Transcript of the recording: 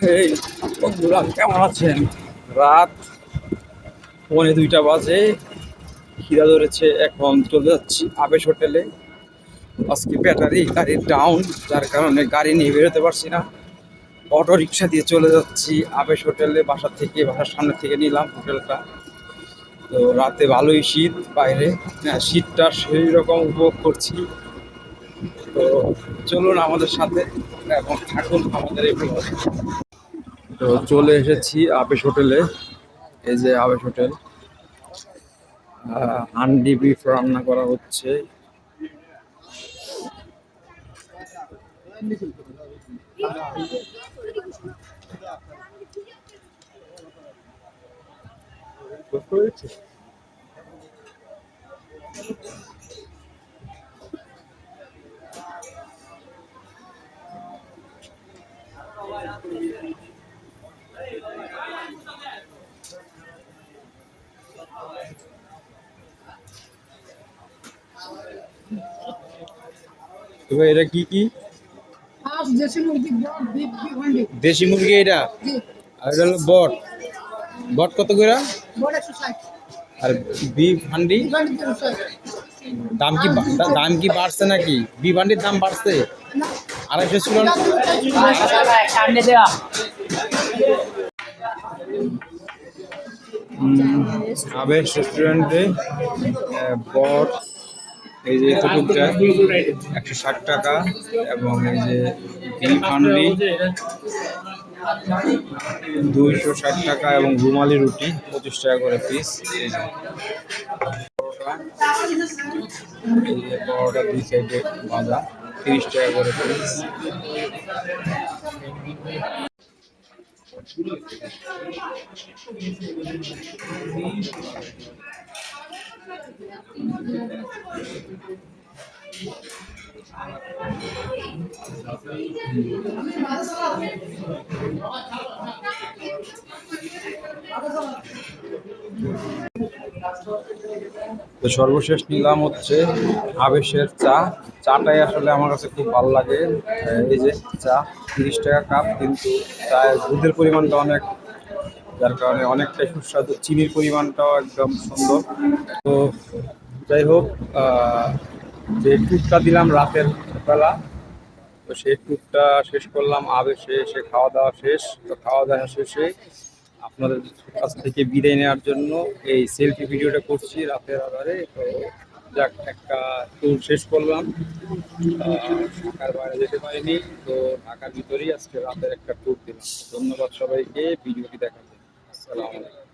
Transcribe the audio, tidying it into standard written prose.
এই বন্ধুরা কেমন আছেন? রাত 1:45 বাজে, খিদা ধরেছে। এখন চলে যাচ্ছি আবেশ হোটেলে। আজকে গাড়ির ডাউন, যার কারণে গাড়ি নিয়ে বেরোতে পারছি না। অটো রিক্সা দিয়ে চলে যাচ্ছি আবেশ হোটেলে। বাসার সামনে থেকে নিলাম হোটেলটা। তো রাতে ভালোই শীত বাইরে, শীতটা সেই রকম উপভোগ করছি। তো চলুন আমাদের সাথে এবং থাকুন আমাদের এই ব্লগে। তো চলে এসেছি আবেশ হোটেলে। এই যে আবেশ হোটেল, হান্ডি বিফ রান্না করা হচ্ছে। তবে এটা কি কি? দেশি মুরগি এটা, আর এটা হলো বট। বট কত করে? আর বিফ হান্ডি দাম কি বাড়ছে নাকি? বিফ হান্ডির দাম বাড়ছে? 250 ছিল না? আবেশ রেস্টুরেন্টে বট, এই যে এতটুকটা 160 টাকা, এবং এই যে বিফ হান্ডি 260 টাকা, এবং রুমালি রুটি 25 টাকা করে পিস। এই যে পরোটা 2 সাইডে ভাজা 30 টাকা করে পিস। তো সর্বশেষ নিলাম হচ্ছে আবেশের চাটাই আসলে আমার কাছে খুব ভালো লাগে। এই যে চা 30 টাকা কাপ, কিন্তু চায়ের দুধের পরিমাণটা অনেক, যার কারণে অনেকটাই সুস্বাদু। চিনির পরিমাণটাও একদম সুন্দর। তো যাই হোক, যে ট্যুরটা দিলাম রাতের বেলা, তো সেই ট্যুরটা শেষ করলাম আবেশে এসে। খাওয়া দাওয়া শেষ। তো খাওয়া দাওয়া শেষে আপনাদের কাছ থেকে বিদায় নেওয়ার জন্য এই সেলফি ভিডিওটা করছি রাতের আধারে। তো যাক, একটা ট্যুর শেষ করলাম। ঢাকার বাইরে যেতে পারিনি, তো ঢাকার ভিতরেই আজকে রাতের একটা ট্যুর দিলাম। ধন্যবাদ সবাইকে ভিডিওটি দেখার জন্য। আসসালামু আলাইকুম।